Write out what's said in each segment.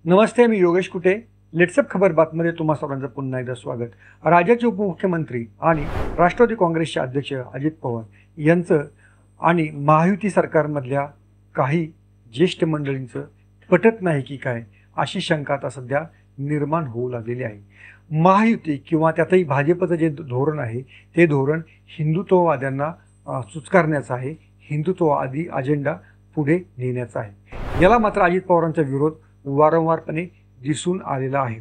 नमस्ते, मी योगेश कुटे. लेट्सअप खबर बातमध्ये तुम्हा सर्वांचं पुन्हा एकदा स्वागत. राज्याचे उपमुख्यमंत्री आणि राष्ट्रवादी काँग्रेसचे अध्यक्ष अजित पवार यांचं आणि महायुती सरकारमधल्या काही ज्येष्ठ मंडळींचं पटत नाही की काय, अशी शंका आता सध्या निर्माण होऊ लागलेली आहे. महायुती किंवा त्यातही भाजपचं जे धोरण आहे ते धोरण हिंदुत्ववाद्यांना चुचकारण्याचं आहे, हिंदुत्ववादी अजेंडा पुढे नेण्याचा आहे. याला मात्र अजित पवारांचा विरोध वारंवारपणे दिसून आलेला आहे.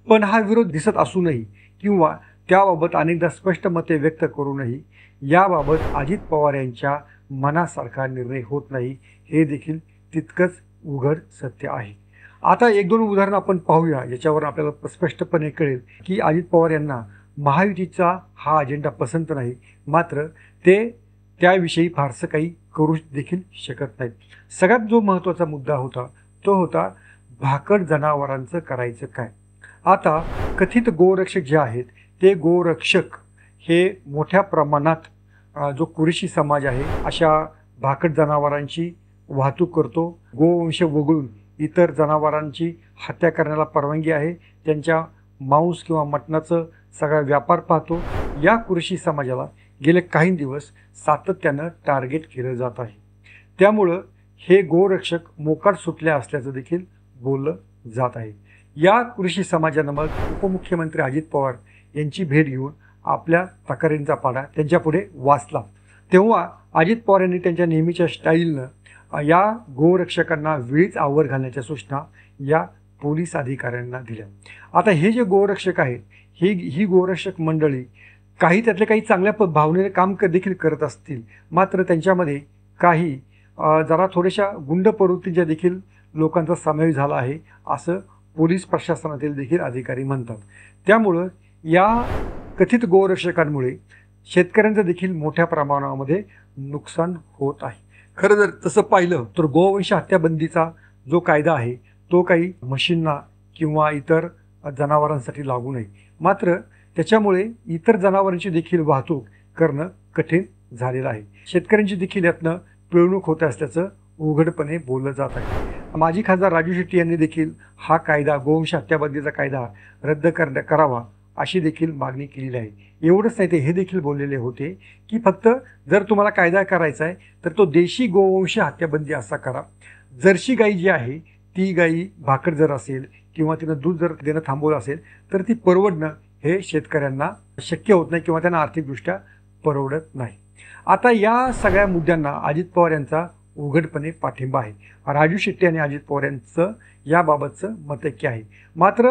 पण हा विरोध दिसत असूनही किंवा त्याबाबत अनेकदा स्पष्ट मते व्यक्त करूनही याबाबत अजित पवार यांच्या मनासारखा निर्णय होत नाही, हे देखील तितकंच उघड सत्य आहे. आता एक दोन उदाहरणं आपण पाहूया, याच्यावर आपल्याला स्पष्टपणे कळेल की अजित पवार यांना महायुतीचा हा अजेंडा पसंत नाही, मात्र ते त्याविषयी फारसं काही करू देखील शकत नाहीत. सगळ्यात जो महत्त्वाचा मुद्दा होता तो होता भाकड जनावरांचं करायचं काय. आता कथित गोरक्षक जे आहेत ते गोरक्षक हे मोठ्या प्रमाणात जो कुरेशी समाज आहे अशा भाकड जनावरांची वाहतूक करतो. गोवंश वगळून इतर जनावरांची हत्या करण्याला परवानगी आहे, त्यांच्या मांस किंवा मटणाचं सगळा व्यापार पाहतो. या कुरेशी समाजाला गेले काही दिवस सातत्यानं टार्गेट केलं जात आहे. त्यामुळं हे गोरक्षक मोकाट सुटले असल्याचं देखील बोललं जात आहे. या कृषी समाजानं मग उपमुख्यमंत्री अजित पवार यांची भेट घेऊन आपल्या तक्रारींचा पाढा त्यांच्यापुढे वाचला. तेव्हा अजित पवार यांनी त्यांच्या नेहमीच्या स्टाईलनं या गोरक्षकांना वेळीच आवर घालण्याच्या सूचना या पोलीस अधिकाऱ्यांना दिल्या. आता हे जे गोरक्षक आहेत ही गोरक्षक मंडळी काही त्यातले काही चांगल्या भावनेने काम देखील करत असतील, मात्र त्यांच्यामध्ये काही जरा थोड्याशा गुंड प्रवृत्तीच्या देखील लोकांचा समावेश झाला आहे, असं पोलीस प्रशासनातील देखील अधिकारी म्हणतात. त्यामुळं या कथित गोरक्षकांमुळे शेतकऱ्यांचं देखील मोठ्या प्रमाणामध्ये नुकसान होत आहे. खरं जर तसं पाहिलं तर गोवंश हत्याबंदीचा जो कायदा आहे तो काही म्हशींना किंवा इतर जनावरांसाठी लागू नये, मात्र त्याच्यामुळे इतर जनावरांची देखील वाहतूक करणं कठीण झालेलं आहे. शेतकऱ्यांची देखील यातनं पिळवणूक होत असल्याचं उघडपणे बोललं जात आहे. माजी खासदार राजू शेट्टी यांनी देखील हा कायदा, गोवंश हत्याबंदीचा कायदा रद्द करावा अशी देखील मागणी केलेली आहे. एवढंच नाही, ते हे देखील बोललेले होते की फक्त जर तुम्हाला कायदा करायचा आहे तर तो देशी गोवंश हत्याबंदी असा करा. जर्सी गाई जी आहे ती गाई भाकड जर असेल किंवा तिनं दूध जर देणं थांबवलं असेल तर ती परवडणं हे शेतकऱ्यांना शक्य होत नाही किंवा त्यांना आर्थिकदृष्ट्या परवडत नाही. आता या सगळ्या मुद्द्यांना अजित पवार यांचा उघडपणे पाठिंबा आहे. राजू शेट्टी आणि अजित पवार यांचं याबाबतचं मतैक्य आहे. मात्र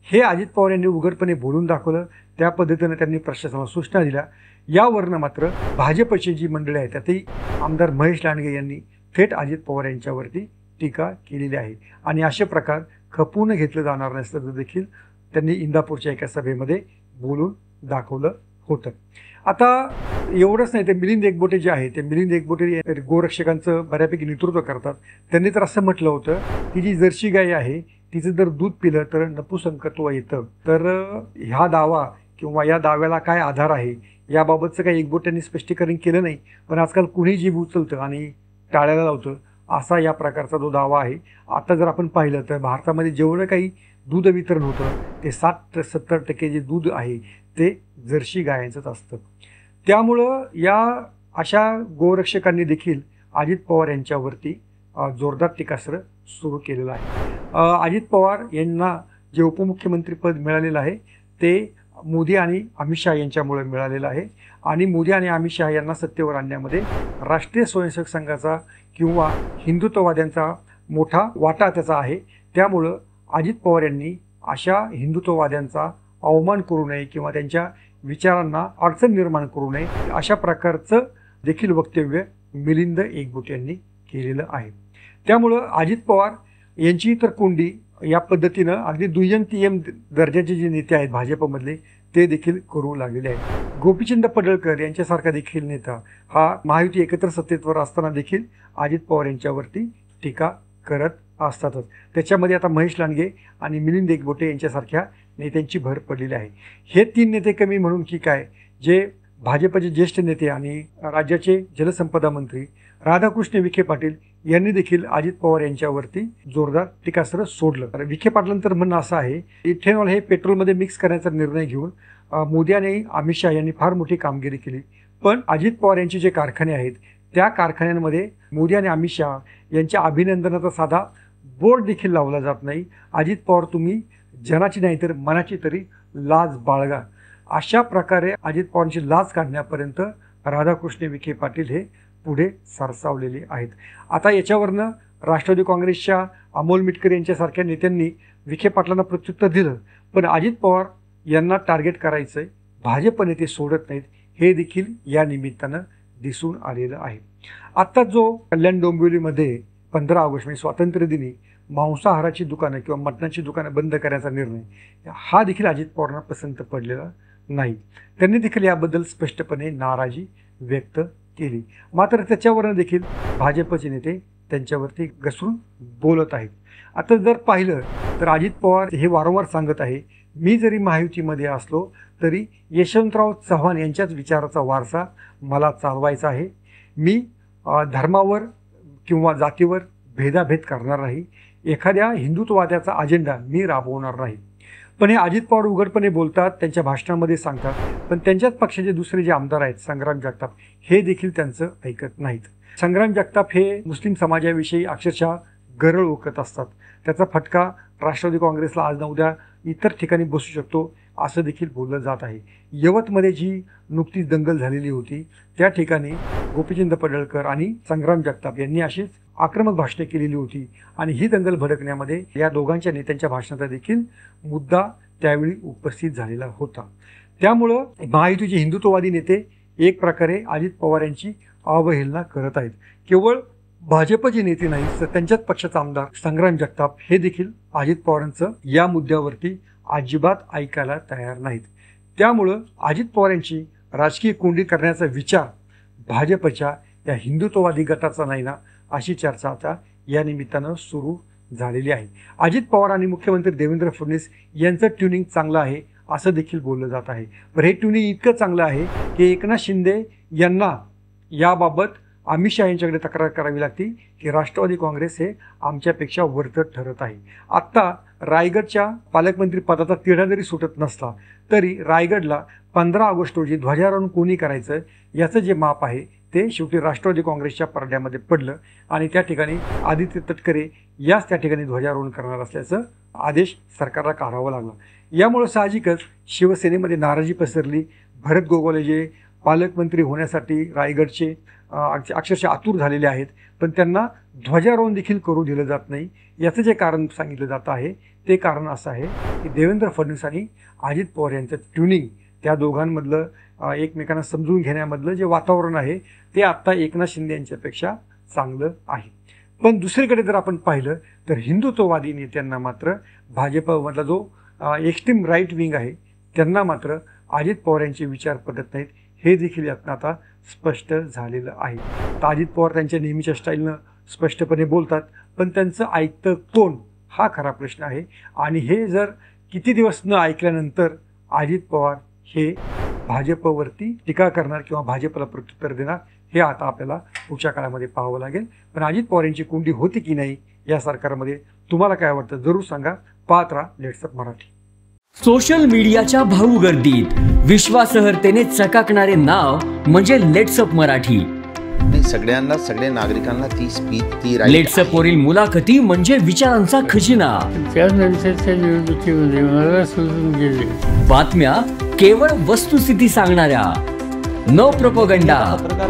हे अजित पवार यांनी उघडपणे बोलून दाखवलं, त्या पद्धतीनं त्यांनी प्रशासनाला सूचना दिल्या. यावरनं मात्र भाजपची जी मंडळी आहे त्यातही आमदार महेश लांडगे यांनी थेट अजित पवार यांच्यावरती टीका केलेली आहे आणि असे प्रकार खपवून घेतलं जाणार नसल्याचं देखील त्यांनी इंदापूरच्या एका सभेमध्ये बोलून दाखवलं होतं. आता एवढंच नाही, ते मिलिंद एकबोटे जे आहे ते मिलिंद एकबोटे गोरक्षकांचं बऱ्यापैकी नेतृत्व करतात. त्यांनी तर असं म्हटलं होतं की जी जर्सी गाय आहे तिचं जर दूध पिलं तर नपुसंकत्व येतं. तर ह्या दावा किंवा या दाव्याला काय आधार आहे याबाबतचं काही एकबोट्यांनी स्पष्टीकरण केलं नाही. पण आजकाल कुणी जीभ उचलतं आणि टाळ्याला लावतं असा या प्रकारचा जो दावा आहे. आता जर आपण पाहिलं तर भारतामध्ये जेवढं काही दूध वितरण होतं ते 60-70% जे दूध आहे ते जर्सी गायांचंच असतं. त्यामुळं या अशा गोरक्षकांनी देखील अजित पवार यांच्यावरती जोरदार टीकास्त्र सुरू केलेलं आहे. अजित पवार यांना जे उपमुख्यमंत्रीपद मिळालेलं आहे ते मोदी आणि अमित शहा यांच्यामुळे मिळालेलं आहे आणि मोदी आणि अमित शहा यांना सत्तेवर आणण्यामध्ये राष्ट्रीय स्वयंसेवक संघाचा किंवा हिंदुत्ववाद्यांचा मोठा वाटा त्याचा आहे. त्यामुळं अजित पवार यांनी अशा हिंदुत्ववाद्यांचा अवमान करू नये किंवा त्यांच्या विचारांना अडचण निर्माण करू नये अशा प्रकारचं देखील वक्तव्य मिलिंद एकबोटे यांनी केलेलं आहे. त्यामुळं अजित पवार यांची तर कोंडी या पद्धतीनं अगदी दुय्यम तिय्यम दर्जाचे जे नेते आहेत भाजपमधले ते देखील करू लागलेले आहेत. गोपीचंद पडळकर यांच्यासारखा देखील नेता हा महायुती एकत्र सत्तेवर असताना देखील अजित पवार यांच्यावरती टीका करत असतातच. त्याच्यामध्ये आता महेश लांडगे आणि मिलिंद एकबोटे यांच्यासारख्या नेत्यांची भर पडलेली आहे. हे तीन नेते कमी म्हणून की काय, जे भाजपचे ज्येष्ठ नेते आणि राज्याचे जलसंपदा मंत्री राधाकृष्ण विखे पाटील यांनी देखील अजित पवार यांच्यावरती जोरदार टीकास्त्र सोडलं. तर विखे पाटलांचं म्हणणं असं आहे, इथेनॉल हे पेट्रोलमध्ये मिक्स करण्याचा निर्णय घेऊन मोदी आणि अमित शहा यांनी फार मोठी कामगिरी केली. पण अजित पवार यांचे जे कारखाने आहेत त्या कारखान्यांमध्ये मोदी आणि अमित शहा यांच्या अभिनंदनाचा साधा बोर्ड देखील लावला जात नाही. अजित पवार, तुम्ही जनाची नाही तर मनाची तरी लाज बाळगा. अशा प्रकारे अजित पवारांची लाज काढण्यापर्यंत राधाकृष्ण विखे पाटील हे पुढे सरसावलेले आहेत. आता याच्यावरनं राष्ट्रवादी काँग्रेसच्या अमोल मिटकर यांच्यासारख्या नेत्यांनी विखे पाटलांना प्रत्युत्तर दिलं. पण अजित पवार यांना टार्गेट करायचं आहे, भाजप नेते सोडत नाहीत, हे देखील या निमित्तानं दिसून आलेलं आहे. आत्ता जो कल्याण डोंबिवलीमध्ये 15 ऑगस्ट म्हणजे स्वातंत्र्यदिनी मांसाहाराची दुकानं किंवा मटणाची दुकानं बंद करण्याचा निर्णय हा देखील अजित पवारांना पसंत पडलेला नाही. त्यांनी देखील याबद्दल स्पष्टपणे नाराजी व्यक्त केली. मात्र त्याच्यावरनं देखील भाजपचे नेते त्यांच्यावरती घसरून बोलत आहेत. आता जर पाहिलं तर अजित पवार हे वारंवार सांगत आहे, मी जरी महायुतीमध्ये असलो तरी यशवंतराव चव्हाण यांच्याच विचाराचा वारसा मला चालवायचा आहे. मी धर्मावर किंवा जातीवर भेदाभेद करणार नाही. एखाद्या हिंदुत्ववाद्याचा अजेंडा मी राबवणार नाही. पण हे अजित पवार उघडपणे बोलतात, त्यांच्या भाषणामध्ये सांगतात. पण त्यांच्याच पक्षाचे दुसरे जे आमदार आहेत संग्राम जगताप हे देखील त्यांचं ऐकत नाहीत. संग्राम जगताप हे मुस्लिम समाजाविषयी अक्षरशः गरळ ओकत असतात. त्याचा फटका राष्ट्रवादी काँग्रेसला आज ना उद्या इतर ठिकाणी बसू शकतो असं देखील बोललं जात आहे. यवतमध्ये जी नुकतीच दंगल झालेली होती त्या ठिकाणी गोपीचंद पडळकर आणि संग्राम जगताप यांनी अशीच आक्रमक भाषणे केलेली होती आणि ही दंगल भडकण्यामध्ये या दोघांच्या नेत्यांच्या भाषणाचा देखील मुद्दा त्यावेळी उपस्थित झालेला होता. त्यामुळं महायुतीचे हिंदुत्ववादी नेते एक प्रकारे अजित पवार यांची अवहेलना करत आहेत. केवळ भाजपचे नेते नाही तर त्यांच्याच पक्षाचा आमदार संग्राम जगताप हे देखील अजित पवारांचं या मुद्द्यावरती अजिबात ऐकायला तयार नाहीत. त्यामुळं अजित पवार यांची राजकीय कोंडी करण्याचा विचार भाजपच्या या हिंदुत्ववादी गटाचा नाही ना, अशी चर्चा आता या निमित्तानं सुरू झालेली आहे. अजित पवार आणि मुख्यमंत्री देवेंद्र फडणवीस यांचं ट्युनिंग चांगलं आहे असं देखील बोललं जात आहे. पण हे ट्युनिंग इतकं चांगलं आहे की एकनाथ शिंदे यांना याबाबत अमित शहा यांच्याकडे तक्रार करावी लागते की राष्ट्रवादी काँग्रेस हे आमच्यापेक्षा वरचढ ठरत आहे. आत्ता रायगडच्या पालकमंत्री पदाचा तिढा जरी सुटत नसला तरी रायगडला 15 ऑगस्ट रोजी ध्वजारोहण कोणी करायचं याचं जे माप आहे ते शेवटी राष्ट्रवादी काँग्रेसच्या परड्यामध्ये पडलं आणि त्या ठिकाणी आदित्य तटकरे याच त्या ठिकाणी ध्वजारोहण करणार असल्याचं आदेश सरकारला काढावा लागला. यामुळे साहजिकच शिवसेनेमध्ये नाराजी पसरली. भरत गोगावले जे पालकमंत्री होण्यासाठी रायगडचे अक्षरशः आतुर झालेले आहेत, पण त्यांना ध्वजारोहण देखील करू दिलं जात नाही. याचं जे कारण सांगितलं जातं आहे ते कारण असं आहे की देवेंद्र फडणवीस आणि अजित पवार यांचं ट्युनिंग, त्या दोघांमधलं एकमेकांना समजून घेण्यामधलं जे वातावरण आहे ते आत्ता एकनाथ शिंदे यांच्यापेक्षा चांगलं आहे. पण दुसरीकडे जर आपण पाहिलं तर हिंदुत्ववादी नेत्यांना मात्र भाजपमधला जो एक्स्ट्रीम राईट विंग आहे त्यांना मात्र अजित पवार यांचे विचार पटत नाहीत, हे देखील यातनं आता स्पष्ट झालेलं आहे. तर अजित पवार त्यांच्या नेहमीच्या स्टाईलनं स्पष्टपणे बोलतात, पण त्यांचं ऐकतं कोण हा खरा प्रश्न आहे. आणि हे जर किती दिवस न ऐकल्यानंतर अजित पवार हे भाजपवरती टीका करणार किंवा भाजपला प्रत्युत्तर देणार हे आता आपल्याला पुढच्या काळामध्ये पाहावं लागेल. पण अजित पवार यांची कोंडी होती की नाही या सरकारमध्ये तुम्हाला काय वाटतं जरूर सांगा. पाहत राहा लेट्सअप मराठी. सोशल मीडियाच्या भाऊ गर्दीत विश्वासार्हतेने चकाकणारे नाव म्हणजे लेट्सअप मराठी. सगळ्यांना, सगळ्या नागरिकांना ती स्पीच, ती लेट्सअप वरील मुलाखती म्हणजे विचारांचा खजिना. त्यानंतरच्या निवडणुकीमध्ये मला सोडून गेले. बातम्या केवळ वस्तुस्थिती सांगणाऱ्या, न प्रोपगंडा,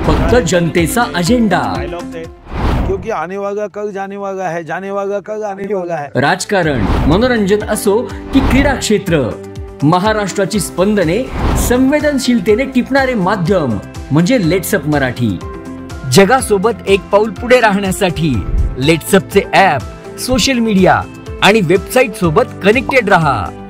फक्त जनतेचा अजेंडा. क्योंकि आने वाला कल जाने वाला है, जाने वाला कल आने वाला है. राजकारण, मनोरंजन असो की क्रीडा क्षेत्र, महाराष्ट्राची स्पंदने संवेदनशीलतेने टिपणारे माध्यम म्हणजे लेट्सअप मराठी. जगासोबत एक पाऊल पुढे राहण्यासाठी लेट्सअपचे ॲप, सोशल मीडिया आणि वेबसाईट सोबत कनेक्टेड रहा.